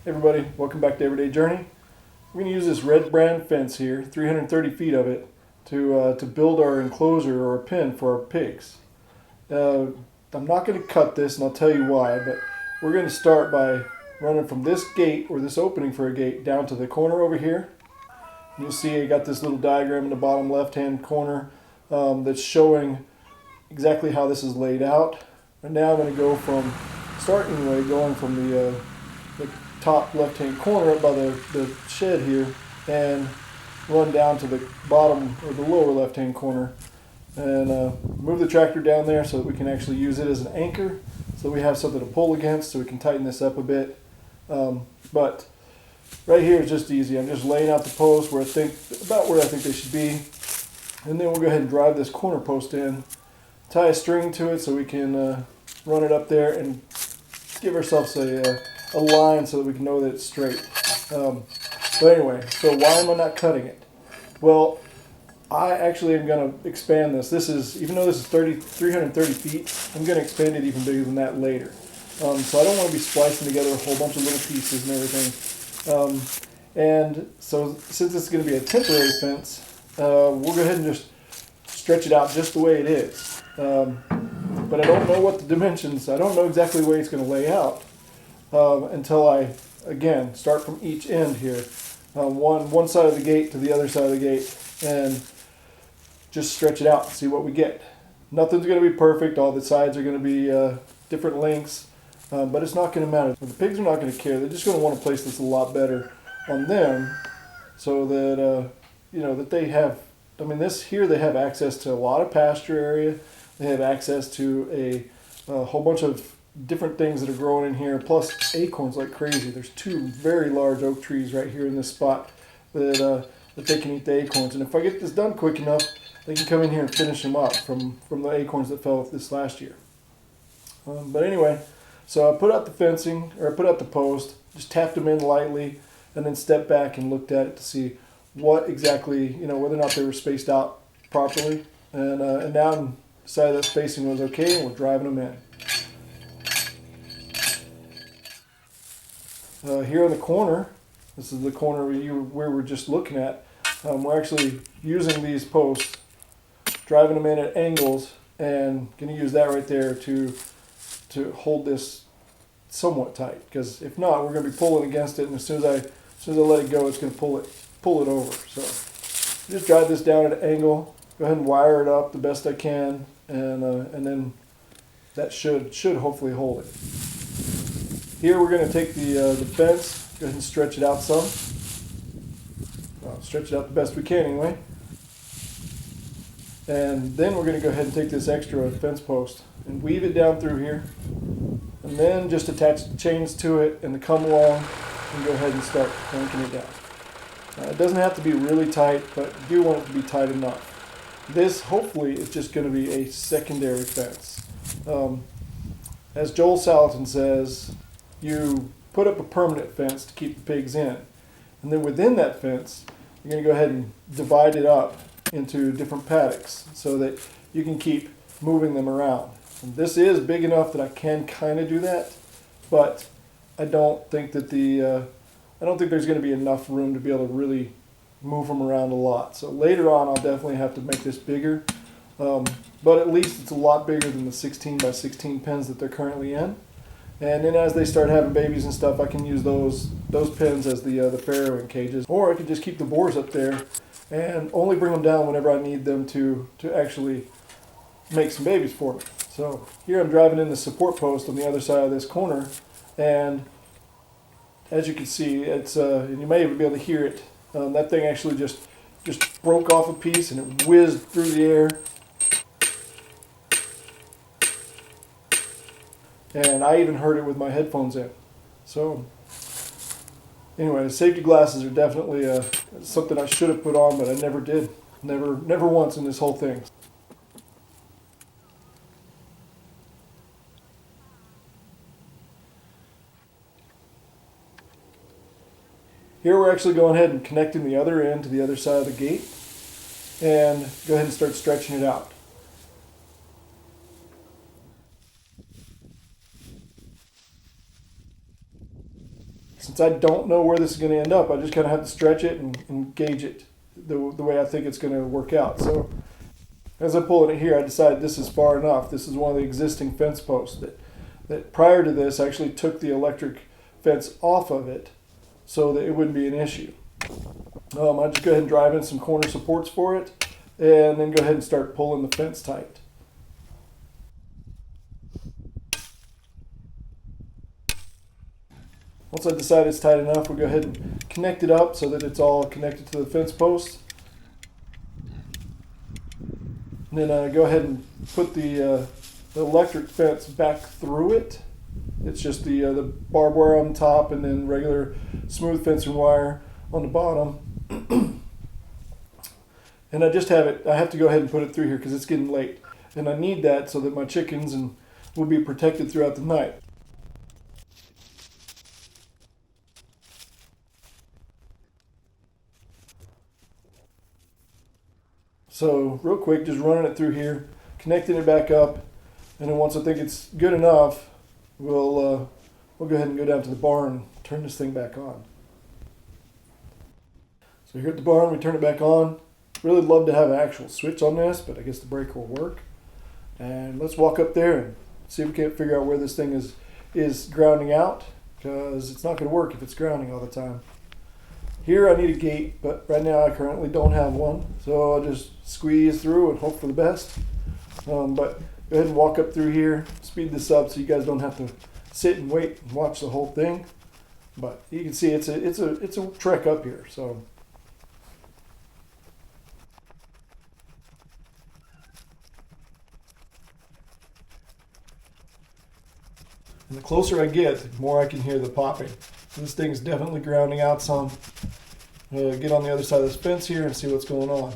Hey everybody, welcome back to Everyday Journey. We're going to use this red brand fence here, 330 feet of it, to build our enclosure or pen for our pigs. I'm not going to cut this, and I'll tell you why, but we're going to start by running from this gate, or this opening for a gate, down to the corner over here. You'll see I got this little diagram in the bottom left-hand corner that's showing exactly how this is laid out. And now I'm going to go from, going from the top left-hand corner up by the shed here and run down to the bottom or the lower left-hand corner and move the tractor down there so that we can actually use it as an anchor, so we have something to pull against, so we can tighten this up a bit. But right here is just easy. I'm just laying out the posts about where I think they should be, and then we'll go ahead and drive this corner post in, tie a string to it so we can run it up there and give ourselves a line so that we can know that it's straight. But anyway, so why am I not cutting it? Well, I actually am going to expand this. Even though this is 330 feet, I'm going to expand it even bigger than that later. So I don't want to be splicing together a whole bunch of little pieces and everything. And so since it's going to be a temporary fence, we'll go ahead and just stretch it out just the way it is. But I don't know what the dimensions, I don't know exactly the way it's going to lay out. Until I, again, start from each end here, one side of the gate to the other side of the gate, and just stretch it out and see what we get. Nothing's going to be perfect. All the sides are going to be different lengths, but it's not going to matter. The pigs are not going to care. They're just going to want to place this a lot better on them, so that that they have. I mean, they have access to a lot of pasture area. They have access to a whole bunch of different things that are growing in here, plus acorns like crazy. There's two very large oak trees right here in this spot that they can eat the acorns. And if I get this done quick enough, they can come in here and finish them up from the acorns that fell this last year. But anyway, so I put out the fencing, or I put out the post, just tapped them in lightly, and then stepped back and looked at it to see what exactly, whether or not they were spaced out properly. And now I decided that spacing was okay, and we're driving them in. Here in the corner, this is the corner where we're just looking at, we're actually using these posts, driving them in at angles, and going to use that right there to hold this somewhat tight, because if not, we're going to be pulling against it, and as soon as I let it go, it's going to pull it over. So just drive this down at an angle, go ahead and wire it up the best I can, and then that should hopefully hold it. Here we're going to take the fence, go ahead and stretch it out some. Stretch it out the best we can anyway. And then we're going to go ahead and take this extra fence post and weave it down through here. And then just attach the chains to it and come along and go ahead and start cranking it down. It doesn't have to be really tight, but you do want it to be tight enough. This hopefully is just going to be a secondary fence. As Joel Salatin says, you put up a permanent fence to keep the pigs in. And then within that fence, you're going to go ahead and divide it up into different paddocks so that you can keep moving them around. And this is big enough that I can kind of do that, but I don't think that there's going to be enough room to be able to really move them around a lot. So later on, I'll definitely have to make this bigger, but at least it's a lot bigger than the 16 by 16 pens that they're currently in. And then as they start having babies and stuff, I can use those pens as the farrowing cages. Or I could just keep the boars up there and only bring them down whenever I need them to actually make some babies for me. So here I'm driving in the support post on the other side of this corner, and as you can see, it's and you may even be able to hear it, that thing actually just broke off a piece and it whizzed through the air. And I even heard it with my headphones in. So anyway, the safety glasses are definitely something I should have put on, but I never did. Never once in this whole thing. Here we're actually going ahead and connecting the other end to the other side of the gate, and go ahead and start stretching it out. since I don't know where this is going to end up, I just kind of have to stretch it and gauge it the way I think it's going to work out. So as I'm pulling it here, I decided this is far enough. This is one of the existing fence posts that prior to this actually took the electric fence off of it so that it wouldn't be an issue. I just go ahead and drive in some corner supports for it and then go ahead and start pulling the fence tight. Once I decide it's tight enough, we'll go ahead and connect it up so that it's all connected to the fence post. And then go ahead and put the electric fence back through it. It's just the barbed wire on top and then regular smooth fencing wire on the bottom. And I have to go ahead and put it through here because it's getting late. And I need that so that my chickens will be protected throughout the night. So real quick, just running it through here, connecting it back up, and then once I think it's good enough, we'll go ahead and go down to the barn and turn this thing back on. So here at the barn, we turn it back on. Really love to have an actual switch on this, but I guess the breaker will work. And let's walk up there and see if we can't figure out where this thing is grounding out, because it's not going to work if it's grounding all the time. Here I need a gate, but right now I currently don't have one, so I'll just squeeze through and hope for the best. But go ahead and walk up through here, speed this up so you guys don't have to sit and wait and watch the whole thing. But you can see it's a trek up here. So and the closer I get, the more I can hear the popping. So this thing's definitely grounding out some. Get on the other side of this fence here and see what's going on.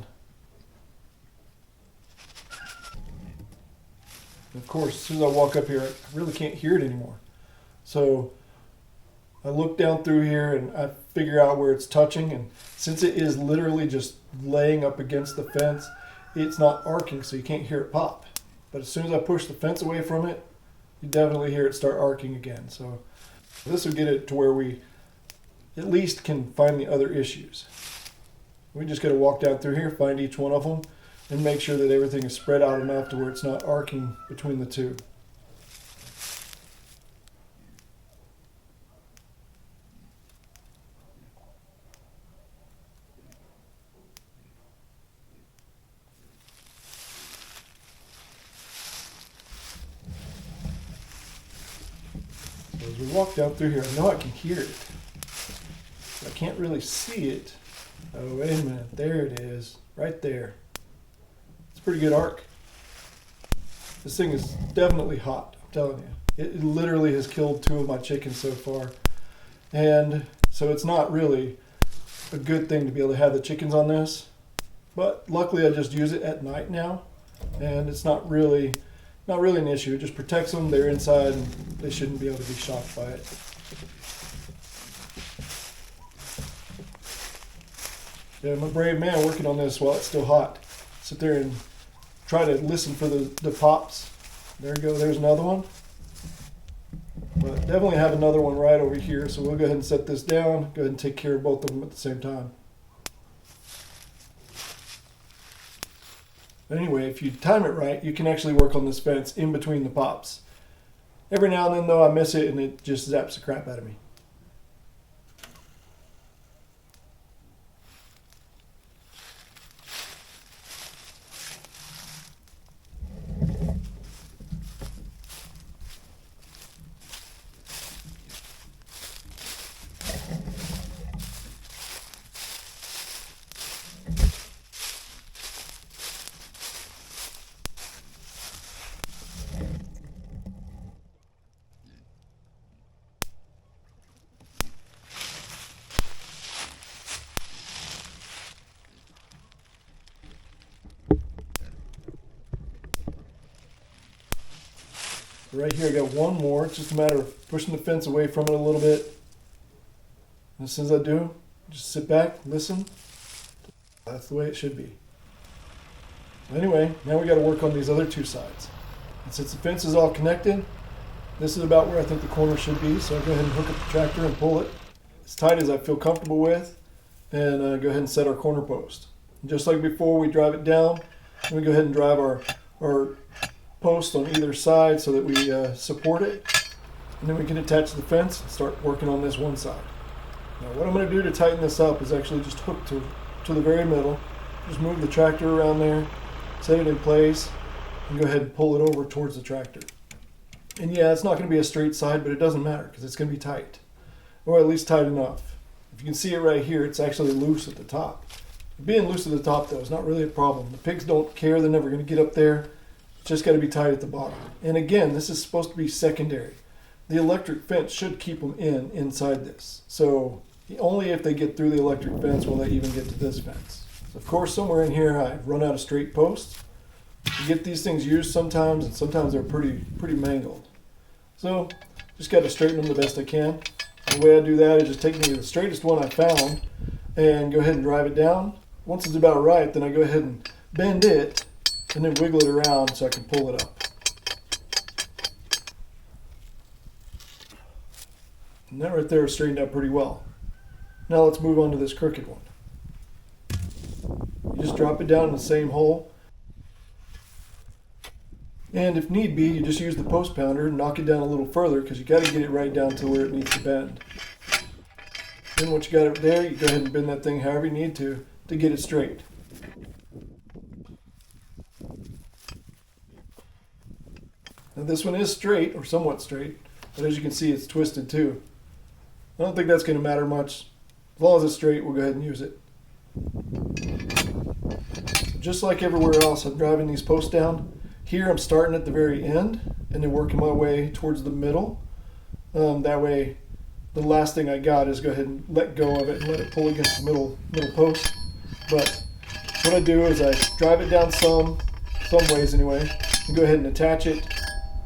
And of course, as soon as I walk up here, I really can't hear it anymore. So I look down through here and I figure out where it's touching. And since it is literally just laying up against the fence, it's not arcing, so you can't hear it pop. But as soon as I push the fence away from it, you definitely hear it start arcing again. So this will get it to where we at least can find the other issues. We just got to walk down through here, find each one of them, and make sure that everything is spread out enough to where it's not arcing between the two. So as we walk down through here, I know I can hear it. I can't really see it. Oh, wait a minute. There it is. Right there. It's a pretty good arc. This thing is definitely hot, I'm telling you. It literally has killed 2 of my chickens so far. And so it's not really a good thing to be able to have the chickens on this. But luckily I just use it at night now. And it's not really an issue. It just protects them. They're inside and they shouldn't be able to be shocked by it. Yeah, I'm a brave man working on this while it's still hot. Sit there and try to listen for the pops. There you go, there's another one. But definitely have another one right over here, so we'll go ahead and set this down, go ahead and take care of both of them at the same time. But anyway, if you time it right, you can actually work on this fence in between the pops. Every now and then though, I miss it and it just zaps the crap out of me. Right here I got one more. It's just a matter of pushing the fence away from it a little bit. And as soon as I do, just sit back, listen. That's the way it should be. Anyway, now we got to work on these other 2 sides. And since the fence is all connected, this is about where I think the corner should be. So I'll go ahead and hook up the tractor and pull it. as tight as I feel comfortable with, and go ahead and set our corner post. And just like before, we drive it down, and we go ahead and drive our post on either side so that we support it, and then we can attach the fence and start working on this one side. Now what I'm going to do to tighten this up is actually just hook to the very middle, just move the tractor around there, set it in place, and go ahead and pull it over towards the tractor. And yeah, it's not going to be a straight side, but it doesn't matter because it's going to be tight, or at least tight enough. If you can see it right here, it's actually loose at the top. Being loose at the top though is not really a problem. The pigs don't care, they're never going to get up there. It's just got to be tight at the bottom. And again, this is supposed to be secondary. The electric fence should keep them inside this. So only if they get through the electric fence will they even get to this fence. So of course, somewhere in here I've run out of straight posts. You get these things used sometimes, and sometimes they're pretty mangled. So just got to straighten them the best I can. The way I do that is just take me to the straightest one I found and go ahead and drive it down. Once it's about right, then I go ahead and bend it and then wiggle it around so I can pull it up. And that right there is straightened out pretty well. Now let's move on to this crooked one. You just drop it down in the same hole. And if need be, you just use the post pounder and knock it down a little further because you got to get it right down to where it needs to bend. Then once you got it there, you go ahead and bend that thing however you need to get it straight. Now this one is straight, or somewhat straight, but as you can see it's twisted too. I don't think that's going to matter much. As long as it's straight, we'll go ahead and use it. Just like everywhere else, I'm driving these posts down. Here I'm starting at the very end and then working my way towards the middle. That way the last thing I got is go ahead and let go of it and let it pull against the middle post. But what I do is I drive it down some ways anyway, and go ahead and attach it,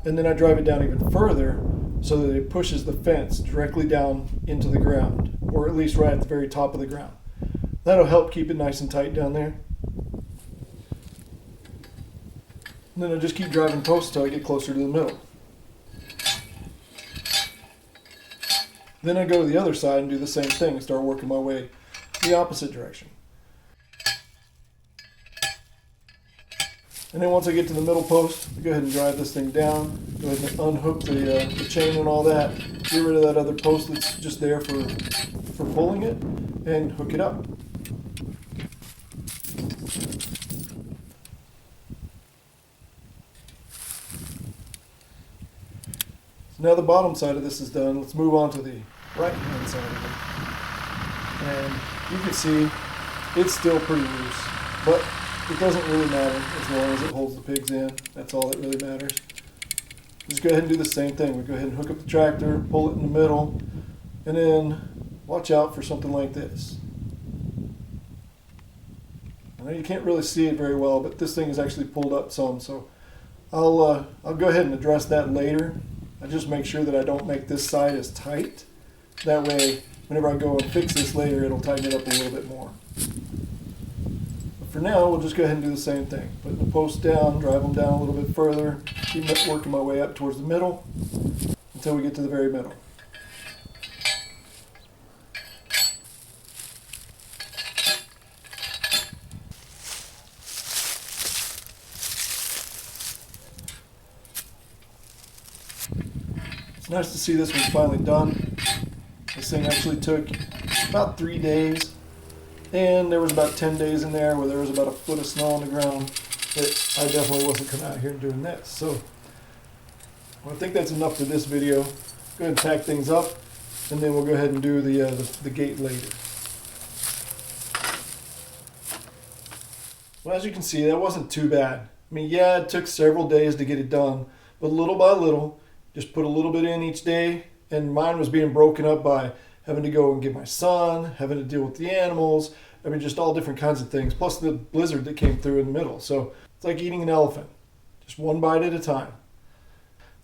and then I drive it down even further so that it pushes the fence directly down into the ground, or at least right at the very top of the ground. That'll help keep it nice and tight down there. And then I just keep driving posts until I get closer to the middle. Then I go to the other side and do the same thing and start working my way the opposite direction. And then once I get to the middle post, I go ahead and drive this thing down, go ahead and unhook the chain and all that, get rid of that other post that's just there for pulling it, and hook it up. So now the bottom side of this is done. Let's move on to the right hand side of it. And you can see it's still pretty loose, but it doesn't really matter as long as it holds the pigs in. That's all that really matters. Just go ahead and do the same thing. We go ahead and hook up the tractor, pull it in the middle, and then watch out for something like this. I know you can't really see it very well, but this thing is actually pulled up some, so I'll go ahead and address that later. I just make sure that I don't make this side as tight. That way, whenever I go and fix this later, it'll tighten it up a little bit more. But for now, we'll just go ahead and do the same thing. Put the posts down, drive them down a little bit further, keep working my way up towards the middle until we get to the very middle. It's nice to see this one's finally done. This thing actually took about 3 days, and there was about 10 days in there where there was about a foot of snow on the ground. I definitely wasn't coming out here and doing this. So I think that's enough for this video. Go ahead and tack things up, and then we'll go ahead and do the gate later. Well, as you can see, that wasn't too bad. I mean, yeah, it took several days to get it done, but little by little, just put a little bit in each day, and mine was being broken up by having to go and get my son, having to deal with the animals, I mean, just all different kinds of things, plus the blizzard that came through in the middle. So it's like eating an elephant, just one bite at a time.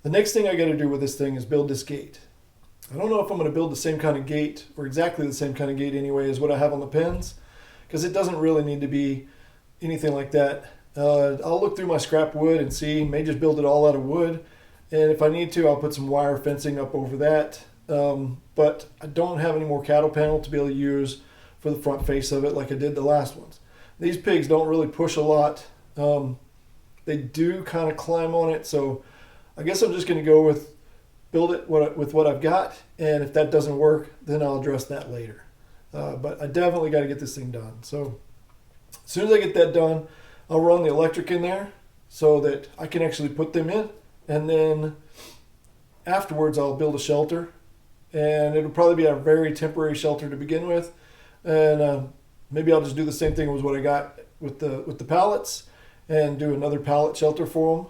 The next thing I got to do with this thing is build this gate. I don't know if I'm going to build the same kind of gate, or exactly the same kind of gate anyway as what I have on the pens, because it doesn't really need to be anything like that. I'll look through my scrap wood and see, may just build it all out of wood. And if I need to, I'll put some wire fencing up over that. but I don't have any more cattle panel to be able to use for the front face of it like I did the last ones. These pigs don't really push a lot. They do kind of climb on it, so I guess I'm just going to go with build it with what I've got, and if that doesn't work, then I'll address that later. But I definitely got to get this thing done. So as soon as I get that done, I'll run the electric in there so that I can actually put them in, and then afterwards I'll build a shelter, and it'll probably be a very temporary shelter to begin with, and maybe I'll just do the same thing as what I got with the pallets and do another pallet shelter for them.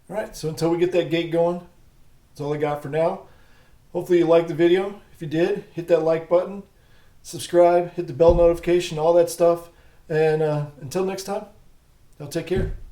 All right, so until we get that gate going, that's all I got for now. Hopefully you liked the video. If you did, hit that like button, subscribe, hit the bell notification, all that stuff. And until next time, y'all take care.